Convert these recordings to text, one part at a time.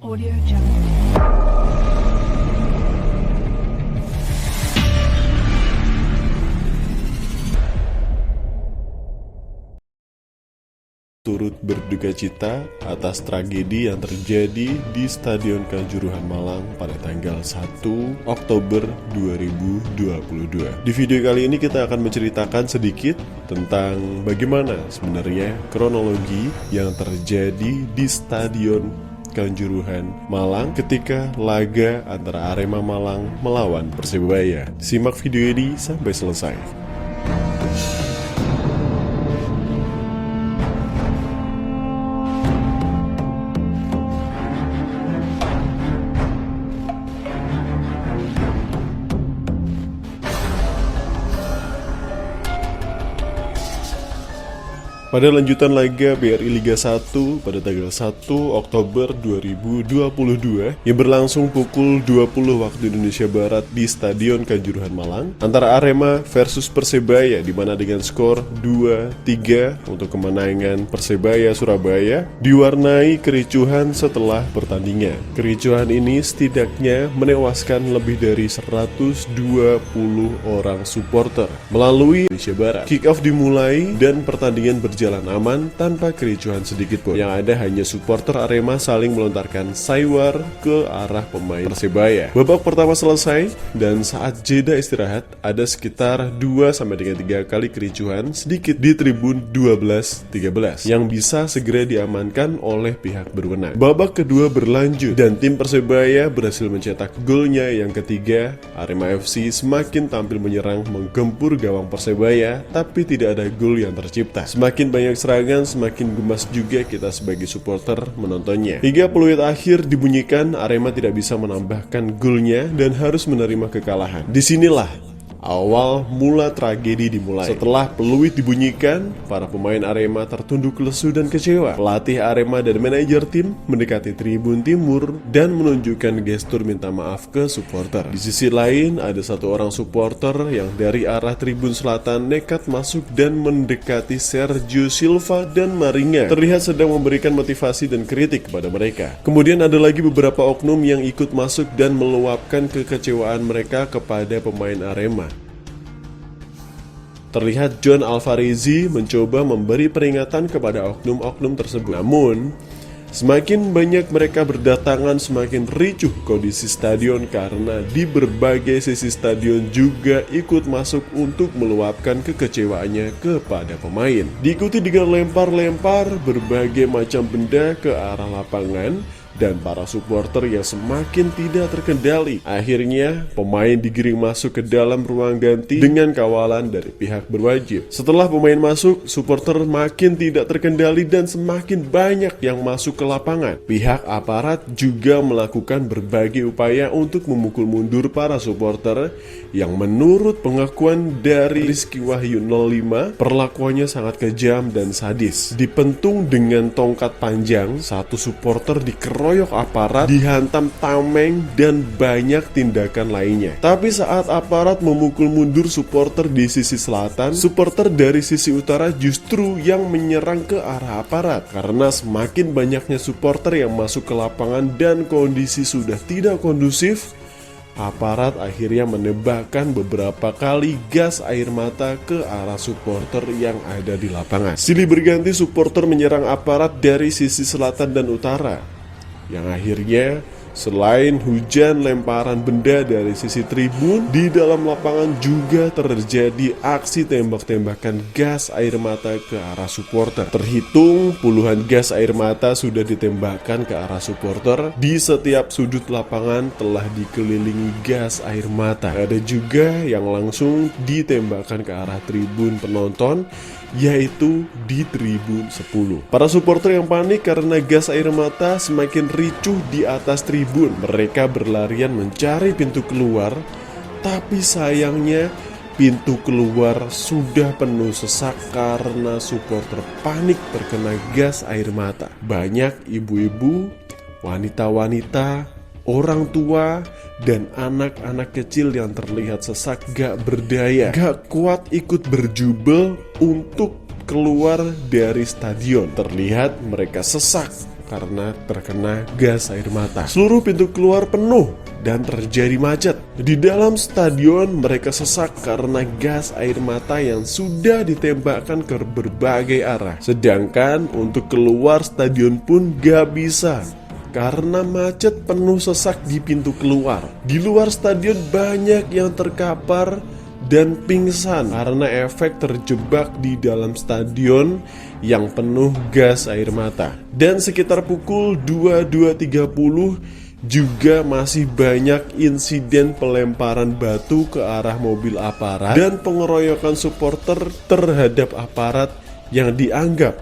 Audio Jungle. Turut berduka cita atas tragedi yang terjadi di Stadion Kanjuruhan Malang pada tanggal 1 Oktober 2022. Di video kali ini kita akan menceritakan sedikit tentang bagaimana sebenarnya kronologi yang terjadi di Stadion Kanjuruhan Malang ketika laga antara Arema Malang melawan Persebaya. Simak video ini sampai selesai. Pada lanjutan laga BRI Liga 1 pada tanggal 1 Oktober 2022 yang berlangsung pukul 20 waktu Indonesia Barat di Stadion Kanjuruhan Malang antara Arema versus Persebaya, di mana dengan skor 2-3 untuk kemenangan Persebaya Surabaya diwarnai kericuhan setelah pertandingan. Kericuhan ini setidaknya menewaskan lebih dari 120 orang supporter melalui Indonesia Barat. Kick off dimulai dan pertandingan berjalan aman tanpa kericuhan sedikit pun. Yang ada hanya supporter Arema saling melontarkan saywar ke arah pemain Persebaya. Babak pertama selesai dan saat jeda istirahat ada sekitar 2-3 kali kericuhan sedikit di tribun 12-13 yang bisa segera diamankan oleh pihak berwenang. Babak kedua berlanjut dan tim Persebaya berhasil mencetak golnya yang ketiga. Arema FC semakin tampil menyerang menggempur gawang Persebaya tapi tidak ada gol yang tercipta. Semakin banyak serangan, semakin gemas juga kita sebagai supporter menontonnya. Hingga peluit akhir dibunyikan, Arema tidak bisa menambahkan golnya dan harus menerima kekalahan. Disinilah awal mula tragedi dimulai. Setelah peluit dibunyikan, para pemain Arema tertunduk lesu dan kecewa. Pelatih Arema dan manajer tim mendekati tribun timur dan menunjukkan gestur minta maaf ke supporter. Di sisi lain, ada satu orang supporter yang dari arah tribun selatan nekat masuk dan mendekati Sergio Silva dan Maringa. Terlihat sedang memberikan motivasi dan kritik kepada mereka. Kemudian ada lagi beberapa oknum yang ikut masuk dan meluapkan kekecewaan mereka kepada pemain Arema. Terlihat John Alvarezi mencoba memberi peringatan kepada oknum-oknum tersebut. Namun, semakin banyak mereka berdatangan, semakin ricuh kondisi stadion karena di berbagai sisi stadion juga ikut masuk untuk meluapkan kekecewaannya kepada pemain. Diikuti dengan lempar-lempar berbagai macam benda ke arah lapangan dan para supporter yang semakin tidak terkendali. Akhirnya, pemain digiring masuk ke dalam ruang ganti dengan kawalan dari pihak berwajib. Setelah pemain masuk, supporter makin tidak terkendali dan semakin banyak yang masuk ke lapangan. Pihak aparat juga melakukan berbagai upaya untuk memukul mundur para supporter yang menurut pengakuan dari Rizky Wahyu 05, perlakuannya sangat kejam dan sadis. Dipentung dengan tongkat panjang, satu supporter dikeroyok aparat, dihantam tameng, dan banyak tindakan lainnya. Tapi saat aparat memukul mundur supporter di sisi selatan, supporter dari sisi utara justru yang menyerang ke arah aparat. Karena semakin banyaknya supporter yang masuk ke lapangan dan kondisi sudah tidak kondusif, aparat akhirnya menembakkan beberapa kali gas air mata ke arah supporter yang ada di lapangan. Silih berganti supporter menyerang aparat dari sisi selatan dan utara, yang akhirnya selain hujan lemparan benda dari sisi tribun, di dalam lapangan juga terjadi aksi tembak-tembakan gas air mata ke arah supporter. Terhitung puluhan gas air mata sudah ditembakkan ke arah supporter. Di setiap sudut lapangan telah dikelilingi gas air mata. Ada juga yang langsung ditembakkan ke arah tribun penonton, yaitu di tribun 10. Para supporter yang panik karena gas air mata semakin ricuh di atas tribun. Mereka berlarian mencari pintu keluar, tapi sayangnya pintu keluar sudah penuh sesak karena supporter panik terkena gas air mata. Banyak ibu-ibu, wanita-wanita, orang tua, dan anak-anak kecil yang terlihat sesak gak berdaya, gak kuat ikut berjubel untuk keluar dari stadion. Terlihat mereka sesak, karena terkena gas air mata. Seluruh pintu keluar penuh dan terjadi macet. Di dalam stadion mereka sesak karena gas air mata yang sudah ditembakkan ke berbagai arah. Sedangkan untuk keluar stadion pun gak bisa karena macet, penuh sesak di pintu keluar. Di luar stadion banyak yang terkapar dan pingsan karena efek terjebak di dalam stadion yang penuh gas air mata. Dan sekitar pukul 22.30 juga masih banyak insiden pelemparan batu ke arah mobil aparat dan pengeroyokan supporter terhadap aparat yang dianggap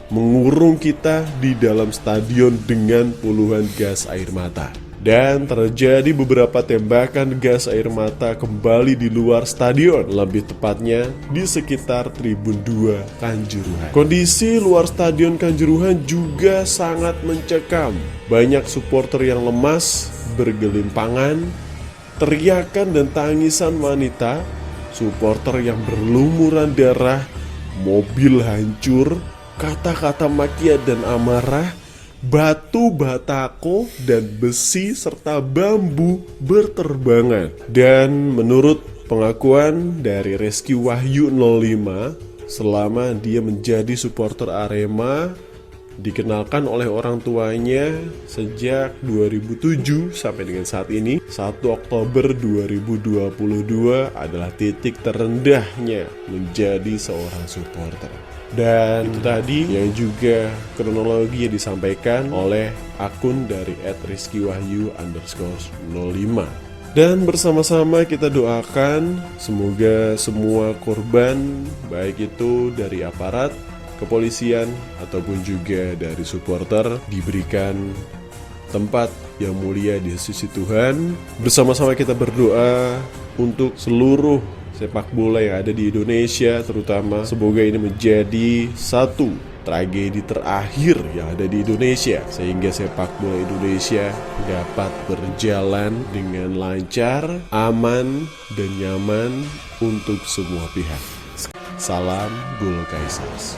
mengurung kita di dalam stadion dengan puluhan gas air mata. Dan terjadi beberapa tembakan gas air mata kembali di luar stadion, lebih tepatnya di sekitar Tribun 2 Kanjuruhan. Kondisi luar stadion Kanjuruhan juga sangat mencekam. Banyak supporter yang lemas, bergelimpangan, teriakan dan tangisan wanita, supporter yang berlumuran darah, mobil hancur, kata-kata makian dan amarah, batu batako dan besi serta bambu berterbangan. Dan menurut pengakuan dari Reski Wahyu 05, selama dia menjadi supporter Arema, dikenalkan oleh orang tuanya sejak 2007 sampai dengan saat ini, 1 Oktober 2022 adalah titik terendahnya menjadi seorang supporter. Dan itu tadi yang juga kronologi yang disampaikan oleh akun dari @rizkiwahyu_05. Dan bersama-sama kita doakan semoga semua korban, baik itu dari aparat, kepolisian, ataupun juga dari supporter, diberikan tempat yang mulia di sisi Tuhan. Bersama-sama kita berdoa untuk seluruh sepak bola yang ada di Indonesia, terutama semoga ini menjadi satu tragedi terakhir yang ada di Indonesia, sehingga sepak bola Indonesia dapat berjalan dengan lancar, aman, dan nyaman untuk semua pihak. Salam Bull Kaisers.